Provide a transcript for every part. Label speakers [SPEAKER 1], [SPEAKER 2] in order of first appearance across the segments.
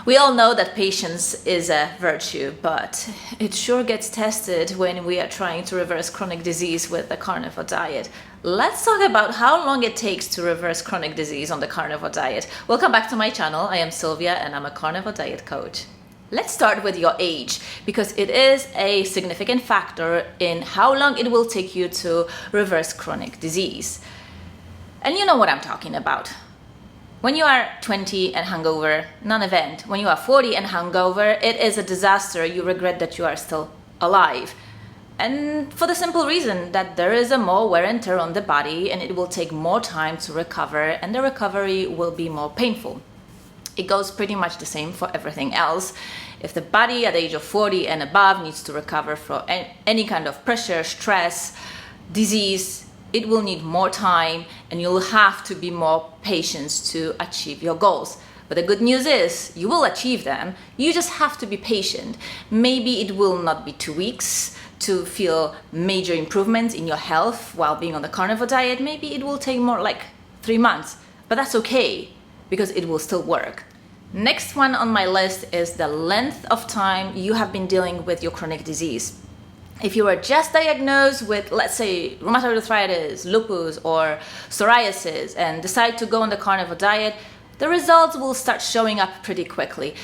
[SPEAKER 1] We all know that patience is a virtue, but it sure gets tested when we are trying to reverse chronic disease with the carnivore diet. Let's talk about how long it takes to reverse chronic disease on the carnivore diet. Welcome back to my channel. I am Sylvia and I'm a carnivore diet coach. Let's start with your age, because it is a significant factor in how long it will take you to reverse chronic disease. And you know what I'm talking about. When you are 20 and hungover, non-event. When you are 40 and hungover, it is a disaster. You regret that you are still alive. And for the simple reason that there is a more wear and tear on the body, and it will take more time to recover, and the recovery will be more painful. It goes pretty much the same for everything else. If the body at the age of 40 and above needs to recover from any kind of pressure, stress, disease, it will need more time, and you'll have to be more patient to achieve your goals. But the good news is you will achieve them. You just have to be patient. Maybe it will not be 2 weeks to feel major improvements in your health while being on the carnivore diet. Maybe it will take more like 3 months, but that's okay because it will still work. Next one on my list is the length of time you have been dealing with your chronic disease. If you were just diagnosed with, let's say, rheumatoid arthritis, lupus, or psoriasis and decide to go on the carnivore diet, the results will start showing up pretty quickly.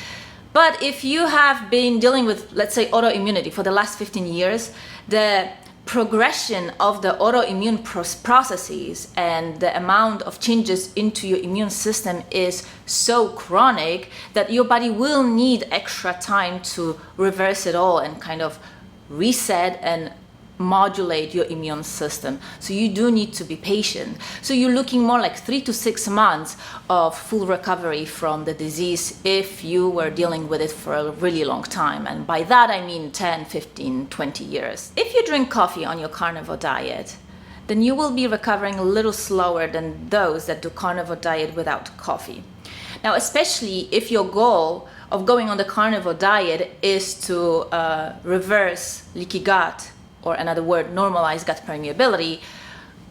[SPEAKER 1] But if you have been dealing with, let's say, autoimmunity for the last 15 years, the progression of the autoimmune processes and the amount of changes into your immune system is so chronic that your body will need extra time to reverse it all and kind of reset and modulate your immune system. So you do need to be patient. So you're looking more like 3 to 6 months of full recovery from the disease if you were dealing with it for a really long time. And by that I mean 10, 15, 20 years. If you drink coffee on your carnivore diet, then you will be recovering a little slower than those that do carnivore diet without coffee. Now, especially if your goal of going on the carnivore diet is to reverse leaky gut, or another word, normalize gut permeability,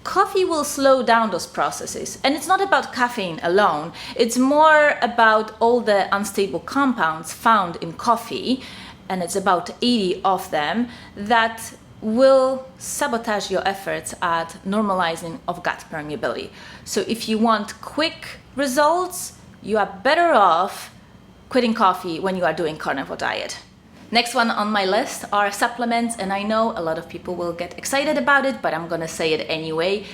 [SPEAKER 1] coffee will slow down those processes. And it's not about caffeine alone. It's more about all the unstable compounds found in coffee, and it's about 80 of them, that will sabotage your efforts at normalizing of gut permeability. So if you want quick results, you are better off quitting coffee when you are doing carnivore diet. Next one on my list are supplements, and I know a lot of people will get excited about it, but I'm gonna say it anyway.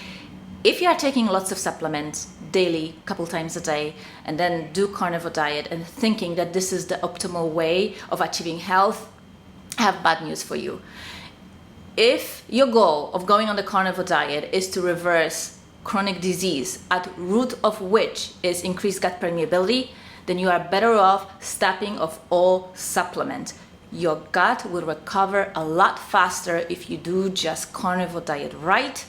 [SPEAKER 1] If you are taking lots of supplements daily, couple times a day, and then do carnivore diet and thinking that this is the optimal way of achieving health, I have bad news for you. If your goal of going on the carnivore diet is to reverse chronic disease, at root of which is increased gut permeability, then you are better off stopping of all supplements. Your gut will recover a lot faster if you do just carnivore diet right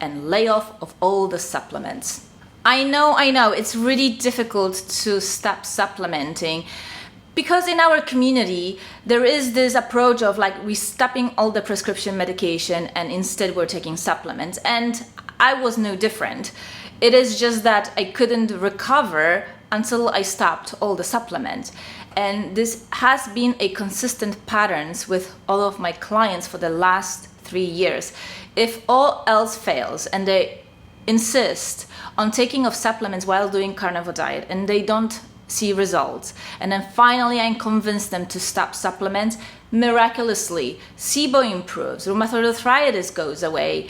[SPEAKER 1] and lay off of all the supplements. I know, it's really difficult to stop supplementing, because in our community, there is this approach of like we're stopping all the prescription medication and instead we're taking supplements. And I was no different. It is just that I couldn't recover until I stopped all the supplements. And this has been a consistent pattern with all of my clients for the last 3 years. If all else fails and they insist on taking of supplements while doing carnivore diet and they don't see results, and then finally I convince them to stop supplements, miraculously SIBO improves, rheumatoid arthritis goes away,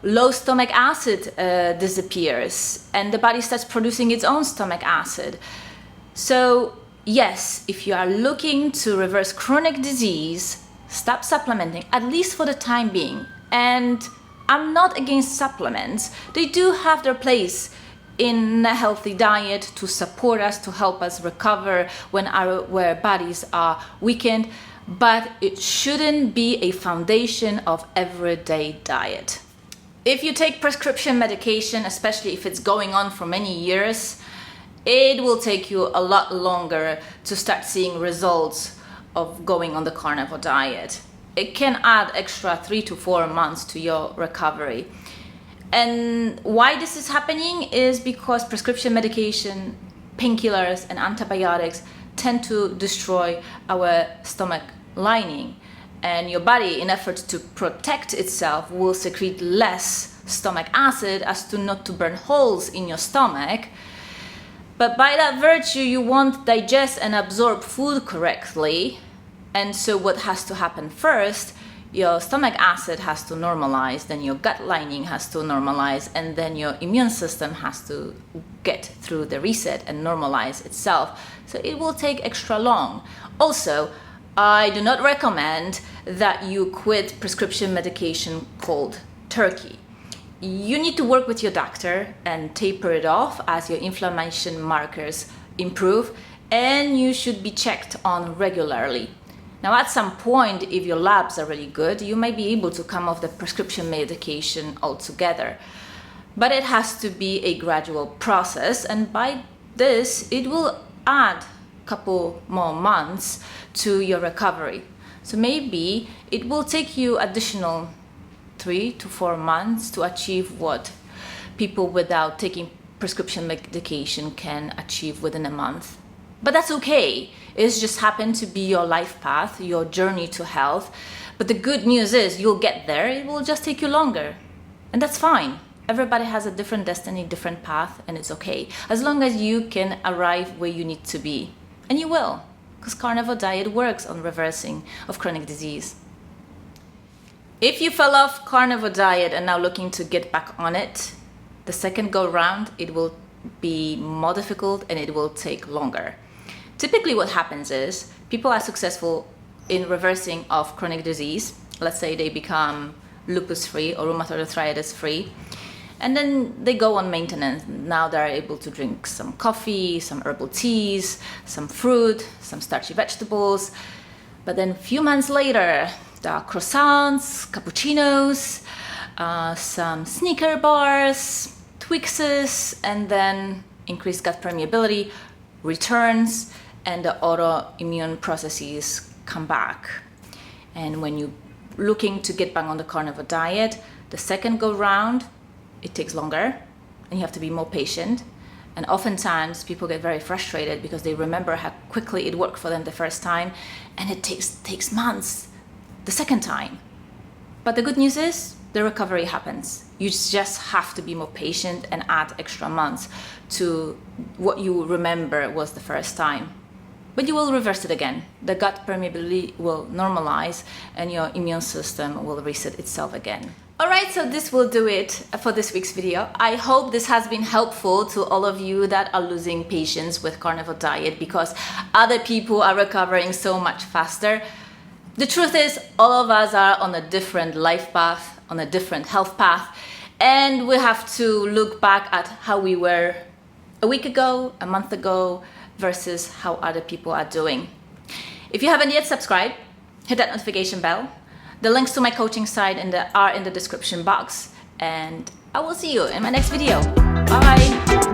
[SPEAKER 1] low stomach acid disappears, and the body starts producing its own stomach acid. So yes, if you are looking to reverse chronic disease, stop supplementing, at least for the time being. And I'm not against supplements. They do have their place in a healthy diet to support us, to help us recover when our bodies are weakened, but it shouldn't be a foundation of everyday diet. If you take prescription medication, especially if it's going on for many years, it will take you a lot longer to start seeing results of going on the carnivore diet. It can add extra 3 to 4 months to your recovery. And why this is happening is because prescription medication, painkillers and antibiotics, tend to destroy our stomach lining. And your body, in effort to protect itself, will secrete less stomach acid as to not to burn holes in your stomach. But by that virtue, you won't digest and absorb food correctly. And so what has to happen first? Your stomach acid has to normalize, then your gut lining has to normalize, and then your immune system has to get through the reset and normalize itself. So it will take extra long. Also, I do not recommend that you quit prescription medication called turkey. You need to work with your doctor and taper it off as your inflammation markers improve, and you should be checked on regularly. Now, at some point, if your labs are really good, you may be able to come off the prescription medication altogether. But it has to be a gradual process, and by this, it will add a couple more months to your recovery. So maybe it will take you additional 3 to 4 months to achieve what people without taking prescription medication can achieve within a month. But that's okay. It's just happened to be your life path, your journey to health. But the good news is you'll get there. It will just take you longer. And that's fine. Everybody has a different destiny, different path, and it's okay. As long as you can arrive where you need to be. And you will, because carnivore diet works on reversing of chronic disease. If you fell off carnivore diet and now looking to get back on it, the second go round, it will be more difficult and it will take longer. Typically what happens is people are successful in reversing of chronic disease. Let's say they become lupus free or rheumatoid arthritis free, and then they go on maintenance. Now they're able to drink some coffee, some herbal teas, some fruit, some starchy vegetables. But then a few months later, there are croissants, cappuccinos, some Snicker bars, Twixes, and then increased gut permeability returns and the autoimmune processes come back. And when you're looking to get back on the carnivore diet, the second go round, it takes longer and you have to be more patient. And oftentimes people get very frustrated because they remember how quickly it worked for them the first time, and it takes months the second time. But the good news is the recovery happens. You just have to be more patient and add extra months to what you remember was the first time. But you will reverse it again. The gut permeability will normalize and your immune system will reset itself again. Alright, so this will do it for this week's video. I hope this has been helpful to all of you that are losing patience with carnivore diet because other people are recovering so much faster. The truth is, all of us are on a different life path, on a different health path, and we have to look back at how we were a week ago, a month ago, versus how other people are doing. If you haven't yet subscribed, hit that notification bell. The links to my coaching site are in the description box, and I will see you in my next video. Bye!